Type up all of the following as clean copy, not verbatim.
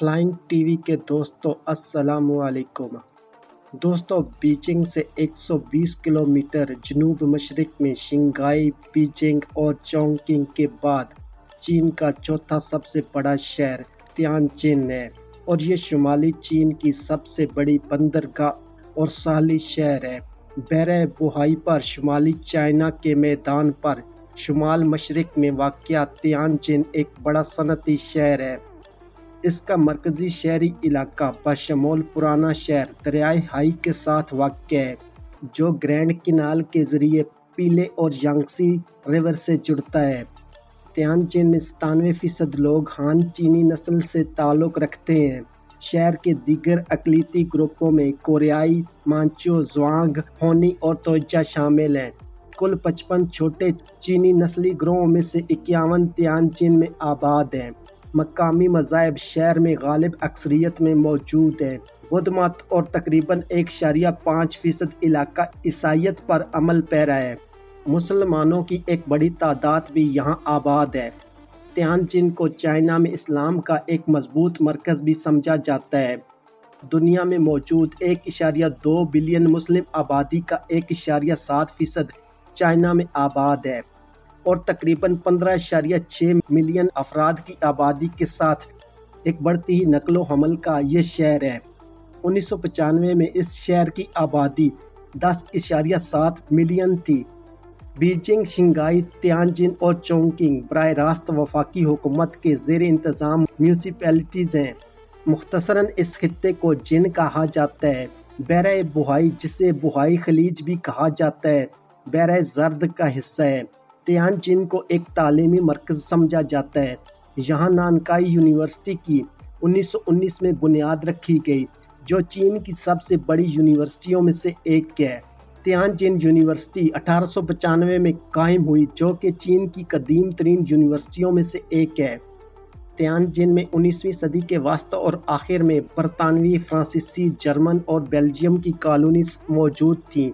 Flying TV के दोस्तों अस्सलाम वालेकुम। दोस्तों, बीजिंग से 120 किलोमीटर जनूब मशरिक में शंघाई, बीजिंग और चोंगकिंग के बाद चीन का चौथा सबसे बड़ा शहर तियानजिन है और ये शुमाली चीन की सबसे बड़ी बंदरगाह और साहली शहर है। बहरे बुहाई पर शुमाली चाइना के मैदान पर शुमाल मशरिक में वाक़या तियानजिन एक बड़ा सनती शहर है। इसका मरकज़ी शहरी इलाका बशमूल पुराना शहर दरियाए हाई के साथ वाक़ है, जो ग्रैंड किनाल के ज़रिए पीले और यांगसी रिवर से जुड़ता है। तियानजिन में 97% लोग हान चीनी नस्ल से ताल्लुक़ रखते हैं। शहर के दीगर अक़लीती ग्रुपों में कोरियाई, मांचो, ज़्वांग, होनी और तोइचा शामिल हैं। कुल 55 छोटे चीनी नस्ली ग्रोहों में से 51 तियानजिन में आबाद हैं। मकामी मज़ाहब शहर में गालिब अक्सरियत में मौजूद हैं। बुद्ध मत और तकरीबन 1.5% इलाका ईसाईयत पर अमल पैरा है। मुसलमानों की एक बड़ी तादाद भी यहाँ आबाद है। तियानजिन को चाइना में इस्लाम का एक मजबूत मरकज़ भी समझा जाता है। दुनिया में मौजूद 1.2 बिलियन मुस्लिम आबादी का 1.7% चाइना में आबाद है और तकरीबन 15.6 मिलियन अफराद की आबादी के साथ एक बढ़ती ही नकलो हमल का ये शहर है। 1995 में इस शहर की आबादी 10.7 मिलियन थी। बीजिंग, शंघाई, तियानजिन और चोंगकिंग बराह रास्त वफाकी हुकूमत के ज़ेर इंतज़ाम म्यूनसिपैलिटीज़ हैं। मुख्तसरन इस खित्ते को जिन कहा जाता है। बहरे बुहाई, जिसे बुहाई खलीज भी कहा जाता है, बहरे ज़र्द का हिस्सा है। तियानजिन को एक तालीमी मरकज़ समझा जाता है। यहाँ नानकाई यूनिवर्सिटी की 1919 में बुनियाद रखी गई, जो चीन की सबसे बड़ी यूनिवर्सिटियों में से एक है। तियानजिन यूनिवर्सिटी 1895 में कायम हुई, जो कि चीन की कदीम तरीन यूनिवर्सिटियों में से एक है। तियानजिन में 19वीं सदी के वस्त और आखिर में बरतानवी, फ्रांसीसी, जर्मन और बेल्जियम की कॉलोनीज मौजूद थीं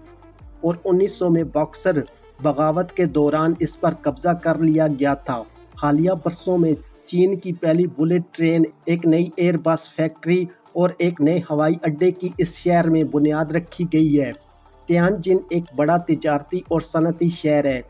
और 1900 में बॉक्सर बगावत के दौरान इस पर कब्जा कर लिया गया था। हालिया बरसों में चीन की पहली बुलेट ट्रेन, एक नई एयरबस फैक्ट्री और एक नए हवाई अड्डे की इस शहर में बुनियाद रखी गई है। तियानजिन एक बड़ा तिजारती और सनती शहर है,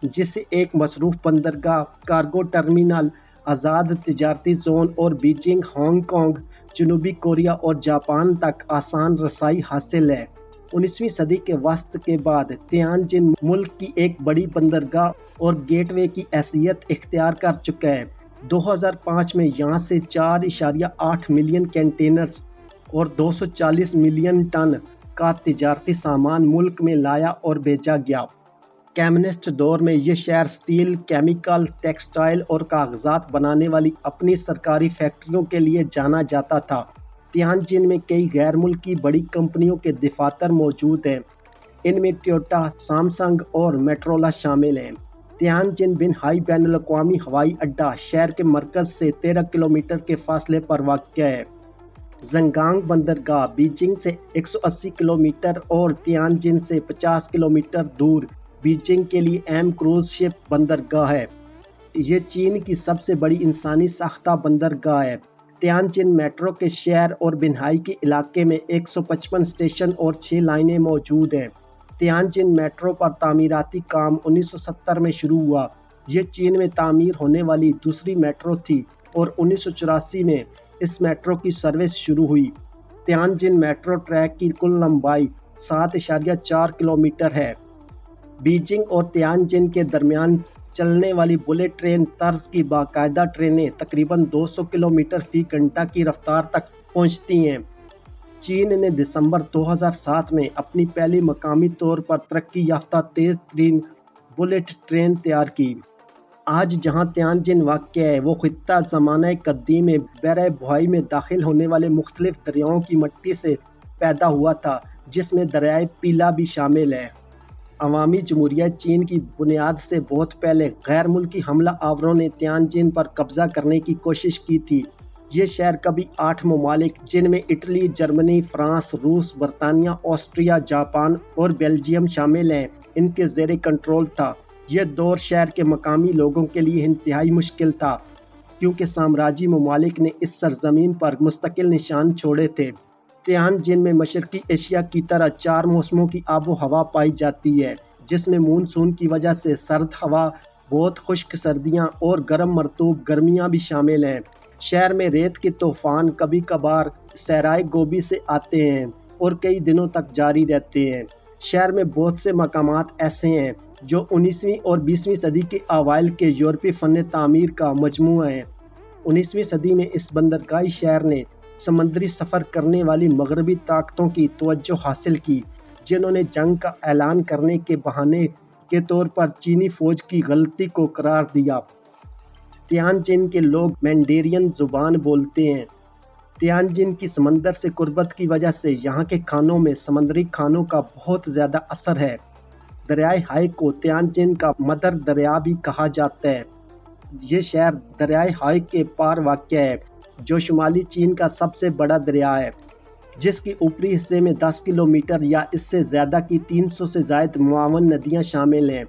जिसे एक मसरूफ़ बंदरगाह, कार्गो टर्मिनल, आज़ाद तिजारती जोन और बीजिंग, हांगकांग, जनूबी कोरिया और जापान तक आसान रसाई हासिल है। 19वीं सदी के वस्त के बाद तियानजिन मुल्क की एक बड़ी बंदरगाह और गेटवे की हैसियत इख्तियार कर चुका है। 2005 में यहाँ से 4.8 मिलियन कंटेनर्स और 240 मिलियन टन का तिजारती सामान मुल्क में लाया और भेजा गया। कम्युनिस्ट दौर में ये शहर स्टील, केमिकल, टेक्सटाइल और कागजात बनाने वाली अपनी सरकारी फैक्ट्रियों के लिए जाना जाता था। तियानजिन में कई गैर मुल्की बड़ी कंपनियों के दफातर मौजूद हैं। इनमें टोयोटा, सैमसंग और मोटोरोला शामिल हैं। तियानजिन बिन हाई बैनुल-अक़वामी हवाई अड्डा शहर के मरकज़ से 13 किलोमीटर के फासले पर वाक़ है। ज़ंगांग बंदरगाह बीजिंग से 180 किलोमीटर और तियानजिन से 50 किलोमीटर दूर बीजिंग के लिए अहम क्रूज़ शिप बंदरगाह है। ये चीन की सबसे बड़ी इंसानी साख्ता बंदरगाह है। तियानजिन मेट्रो के शहर और बिनहाई के इलाके में 155 स्टेशन और 6 लाइनें मौजूद हैं। तियानजिन मेट्रो पर तामीराती काम 1970 में शुरू हुआ। ये चीन में तामीर होने वाली दूसरी मेट्रो थी और 1984 में इस मेट्रो की सर्विस शुरू हुई। तियानजिन मेट्रो ट्रैक की कुल लंबाई 7.4 किलोमीटर है। बीजिंग और तियानजिन के दरमियान चलने वाली बुलेट ट्रेन तर्ज की बाकायदा ट्रेनें तकरीबन 200 किलोमीटर फ़ी घंटा की रफ्तार तक पहुंचती हैं। चीन ने दिसंबर 2007 में अपनी पहली मकामी तौर पर तरक्की याफ्ता तेज़ तरीन बुलेट ट्रेन तैयार की। आज जहां तियानजिन वाक़ है, वो खित्ता ज़माना कदीम में बहरे बुहाई में दाखिल होने वाले मुख्तलिफ दरियाओं की मिट्टी से पैदा हुआ था, जिसमें दरियाए पीला भी शामिल है। अवामी जमहूरिया चीन की बुनियाद से बहुत पहले गैर मुल्की हमला आवरों ने तियानजिन पर कब्ज़ा करने की कोशिश की थी। ये शहर कभी 8 ममालिक, जिनमें इटली, जर्मनी, फ्रांस, रूस, बरतानिया, ऑस्ट्रिया, जापान और बेल्जियम शामिल हैं, इनके ज़ेरे कंट्रोल था। यह दौर शहर के मकामी लोगों के लिए इंतहाई मुश्किल था। کیونکہ سامراجی ممالک نے اس سرزمین پر مستقل نشان چھوڑے تھے۔ تیانجن میں مشرقی ایشیا کی طرح 4 موسموں کی آب و ہوا پائی جاتی ہے، جس میں مونسون کی وجہ سے سرد ہوا، بہت خشک سردیاں اور گرم مرطوب گرمیاں بھی شامل ہیں۔ شہر میں ریت کے طوفان کبھی کبھار صحرائے گوبی سے آتے ہیں اور کئی دنوں تک جاری رہتے ہیں۔ شہر میں بہت سے مقامات ایسے ہیں جو 19ویں اور 20ویں صدی کے اوائل کے یورپی فن تعمیر کا مجموعہ ہیں۔ 19ویں صدی میں اس بندرگاہی شہر نے سمندری سفر کرنے والی مغربی طاقتوں کی توجہ حاصل کی، جنہوں نے جنگ کا اعلان کرنے کے بہانے کے طور پر چینی فوج کی غلطی کو قرار دیا۔ تیانجن کے لوگ مینڈرین زبان بولتے ہیں۔ تیانجن کی سمندر سے قربت کی وجہ سے یہاں کے کھانوں میں سمندری کھانوں کا بہت زیادہ اثر ہے۔ دریائے ہائی کو تیانجن کا مدر دریا بھی کہا جاتا ہے۔ یہ شہر دریائے ہائی کے پار واقع ہے، جو شمالی چین کا سب سے بڑا دریا ہے، جس کے اوپری حصے میں 10 کلومیٹر یا اس سے زیادہ کی 300 سے زائد معاون ندیاں شامل ہیں۔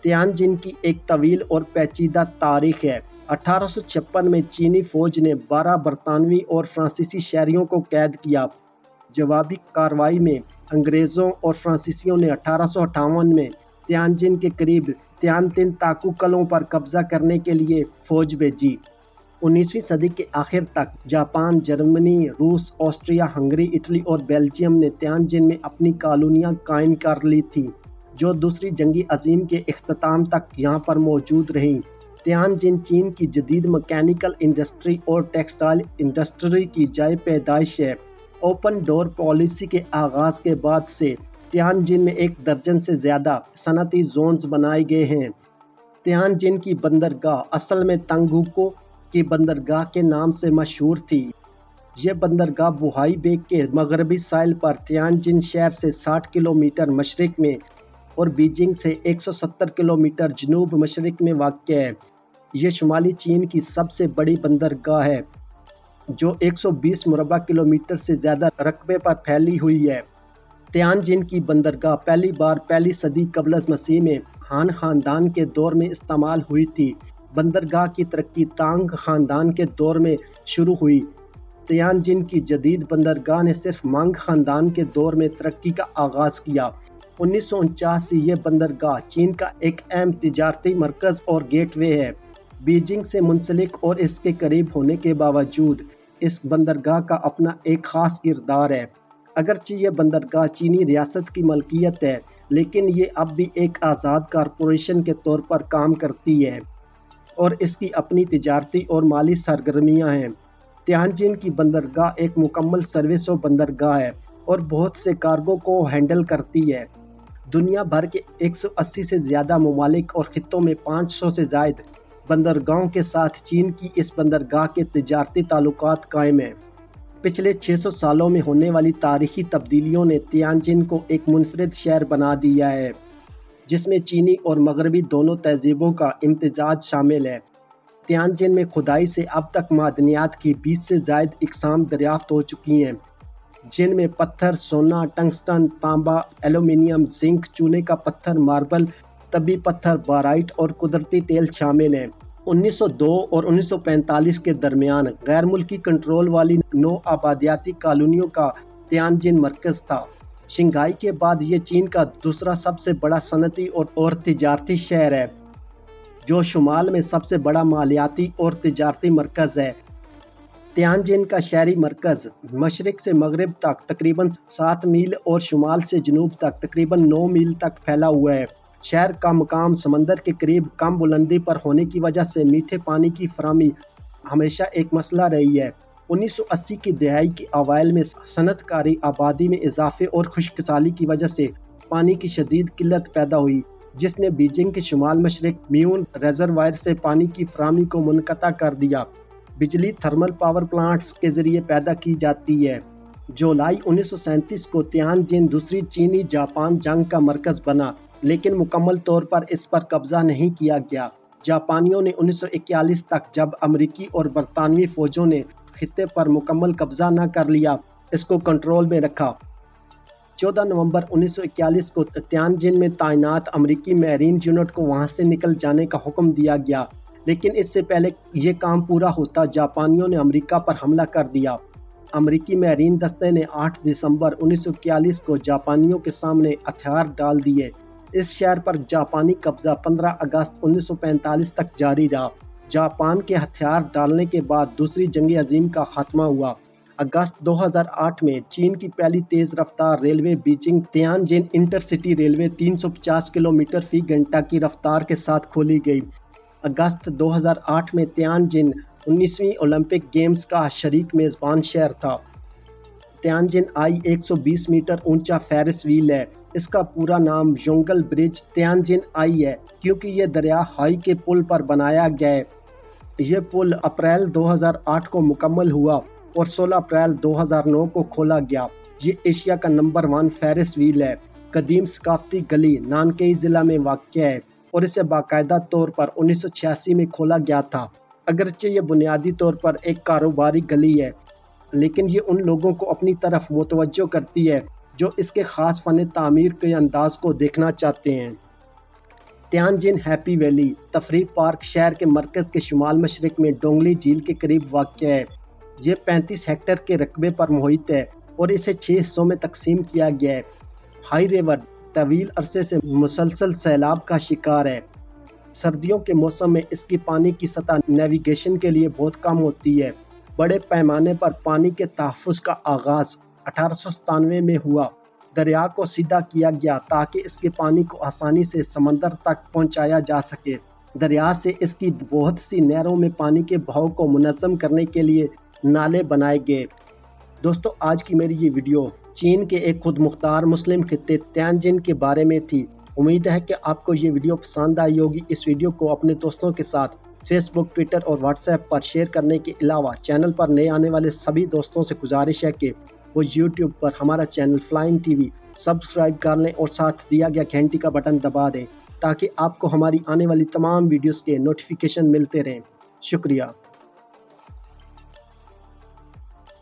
تیانجن کی ایک طویل اور پیچیدہ تاریخ ہے۔ 1856 میں چینی فوج نے 12 برطانوی اور فرانسیسی شہریوں کو قید کیا۔ جوابی کارروائی میں انگریزوں اور فرانسیسیوں نے 1858 میں تیانجن کے قریب تیانتن تاکو قلعوں پر قبضہ کرنے کے لیے فوج بھیجی۔ 19ویں صدی کے آخر تک جاپان، جرمنی، روس، آسٹریا، ہنگری، اٹلی اور بیلجیم نے تیانجن میں اپنی کالونیاں قائم کر لی تھیں، جو دوسری جنگ عظیم کے اختتام تک یہاں پر موجود رہیں۔ تیانجن چین کی جدید مکینیکل انڈسٹری اور ٹیکسٹائل انڈسٹری کی جائے پیدائش ہے۔ اوپن ڈور پالیسی کے آغاز کے بعد سے تیانجن میں 1 درجن سے زیادہ صنعتی زونز بنائے گئے ہیں۔ تیانجن کی بندرگاہ اصل میں تنگوکو کی بندرگاہ کے نام سے مشہور تھی۔ یہ بندرگاہ بوہائی بے کے مغربی ساحل پر تیانجن شہر سے 60 کلومیٹر مشرق میں اور بیجنگ سے 170 کلومیٹر جنوب مشرق میں واقع ہے۔ یہ شمالی چین کی سب سے بڑی بندرگاہ ہے، جو 120 مربع کلومیٹر سے زیادہ رقبے پر پھیلی ہوئی ہے۔ تیانجن کی بندرگاہ پہلی بار پہلی صدی قبل از مسیح میں ہان خاندان کے دور میں استعمال ہوئی تھی۔ بندرگاہ کی ترقی تانگ خاندان کے دور میں شروع ہوئی۔ تیانجن کی جدید بندرگاہ نے صرف مانگ خاندان کے دور میں ترقی کا آغاز کیا۔ 1949 سے یہ بندرگاہ چین کا ایک اہم تجارتی مرکز اور گیٹ وے ہے۔ بیجنگ سے منسلک اور اس کے قریب ہونے کے باوجود اس بندرگاہ کا اپنا ایک خاص کردار ہے۔ اگرچہ یہ بندرگاہ چینی ریاست کی ملکیت ہے، لیکن یہ اب بھی ایک آزاد کارپوریشن کے طور پر کام کرتی ہے اور اس کی اپنی تجارتی اور مالی سرگرمیاں ہیں۔ تیانجن کی بندرگاہ ایک مکمل سروس و بندرگاہ ہے اور بہت سے کارگو کو ہینڈل کرتی ہے۔ دنیا بھر کے 180 سے زیادہ ممالک اور خطوں میں 500 سے زائد بندرگاہوں کے ساتھ چین کی اس بندرگاہ کے تجارتی تعلقات قائم ہیں۔ پچھلے 600 سالوں میں ہونے والی تاریخی تبدیلیوں نے تیانجن کو ایک منفرد شہر بنا دیا ہے، جس میں چینی اور مغربی دونوں تہذیبوں کا امتزاج شامل ہے۔ تیانجن میں کھدائی سے اب تک معدنیات کی 20 سے زائد اقسام دریافت ہو چکی ہیں، جن میں پتھر، سونا، ٹنگسٹن، تانبا، ایلومینیم، زنک، چونے کا پتھر، ماربل، طبی پتھر، بارائٹ اور قدرتی تیل شامل ہیں۔ 1902 اور 1945 کے درمیان غیر ملکی کنٹرول والی 9 آبادیاتی کالونیوں کا تیانجن مرکز تھا۔ شنگھائی کے بعد یہ چین کا دوسرا سب سے بڑا صنعتی اور تجارتی شہر ہے، جو شمال میں سب سے بڑا مالیاتی اور تجارتی مرکز ہے۔ تیانجن کا شہری مرکز مشرق سے مغرب تک تقریباً 7 میل اور شمال سے جنوب تک تقریباً 9 میل تک پھیلا ہوا ہے۔ شہر کا مقام سمندر کے قریب کم بلندی پر ہونے کی وجہ سے میٹھے پانی کی فراہمی ہمیشہ ایک مسئلہ رہی ہے۔ 1980 کی دہائی کے اوائل میں صنعت کاری آبادی میں اضافے اور خشک سالی کی وجہ سے پانی کی شدید قلت پیدا ہوئی، جس نے بیجنگ کے شمال مشرق میون ریزروائر سے پانی کی فراہمی کو منقطع کر دیا۔ بجلی تھرمل پاور پلانٹس کے ذریعے پیدا کی جاتی ہے۔ جولائی 1937 کو تیانجن دوسری چینی جاپان جنگ کا مرکز بنا، لیکن مکمل طور پر اس پر قبضہ نہیں کیا گیا۔ جاپانیوں نے 1941 تک جب امریکی اور برطانوی فوجوں نے خطے پر مکمل قبضہ نہ کر لیا، اس کو کنٹرول میں رکھا۔ 14 نومبر 1941 کو تیانجن میں تعینات امریکی میرین یونٹ کو وہاں سے نکل جانے کا حکم دیا گیا، लेकिन इससे पहले ये काम पूरा होता जापानियों ने अमेरिका पर हमला कर दिया। अमेरिकी मैरीन दस्ते ने 8 दिसंबर 1941 को जापानियों के सामने हथियार डाल दिए। इस शहर पर जापानी कब्जा 15 अगस्त 1945 तक जारी रहा। जापान के हथियार डालने के बाद दूसरी जंग अजीम का खात्मा हुआ। अगस्त 2008 में चीन की पहली तेज़ रफ्तार railway Beijing Tianjin intercity railway 350 kilometre फी घंटा की रफ्तार के साथ खोली गई। अगस्त 2008 में तियानजिन 19वीं ओलंपिक गेम्स का शरीक मेज़बान शहर था। तियानजिन आई 120 मीटर ऊंचा फेरिस व्हील है। इसका पूरा नाम जोंगल ब्रिज तियानजिन आई है क्योंकि ये दरिया हाई के पुल पर बनाया गया है। ये पुल अप्रैल 2008 को मुकम्मल हुआ और 16 अप्रैल 2009 को खोला गया। ये एशिया का नंबर 1 फेरिस व्हील है। कदीम सकाफती गली नानकेई ज़िला में वाक़या है और इसे बाकायदा तौर पर 1986 में खोला गया था। अगरचे ये बुनियादी तौर पर एक कारोबारी गली है, लेकिन ये उन लोगों को अपनी तरफ मुतवज्जो करती है जो इसके ख़ास फ़न तामीर के अंदाज़ को देखना चाहते हैं। तियानजिन हैप्पी वैली तफरीह पार्क शहर के मरकज़ के शुमाल मशरक़ में डोंगली झील के करीब वाक़या है। ये 35 हेक्टेयर के रकबे पर मुहित है और इसे 6 हिस्सों में तकसीम किया गया है। हाई रिवर तवील अरसे से मुसलसल सैलाब का शिकार है। सर्दियों के मौसम में इसकी पानी की सतह नेविगेशन के लिए बहुत कम होती है। बड़े पैमाने पर पानी के तहफ़्फ़ुज़ का आगाज़ 1897 में हुआ। दरिया को सीधा किया गया ताकि इसके पानी को आसानी से समंदर तक पहुंचाया जा सके। दरिया से इसकी बहुत सी नहरों में पानी के बहाव को मुनज़्ज़म करने के लिए नाले बनाए गए। दोस्तों, आज की मेरी ये वीडियो चीन के एक खुद मुख्तार मुस्लिम खित्ते तियानजिन के बारे में थी। उम्मीद है कि आपको ये वीडियो पसंद आई होगी। इस वीडियो को अपने दोस्तों के साथ फेसबुक, ट्विटर और व्हाट्सएप पर शेयर करने के अलावा चैनल पर नए आने वाले सभी दोस्तों से गुजारिश है कि वो यूट्यूब पर हमारा चैनल फ्लाइंग टीवी सब्सक्राइब कर लें और साथ दिया गया घंटी का बटन दबा दें ताकि आपको हमारी आने वाली तमाम वीडियोस के नोटिफिकेशन मिलते रहें। शुक्रिया।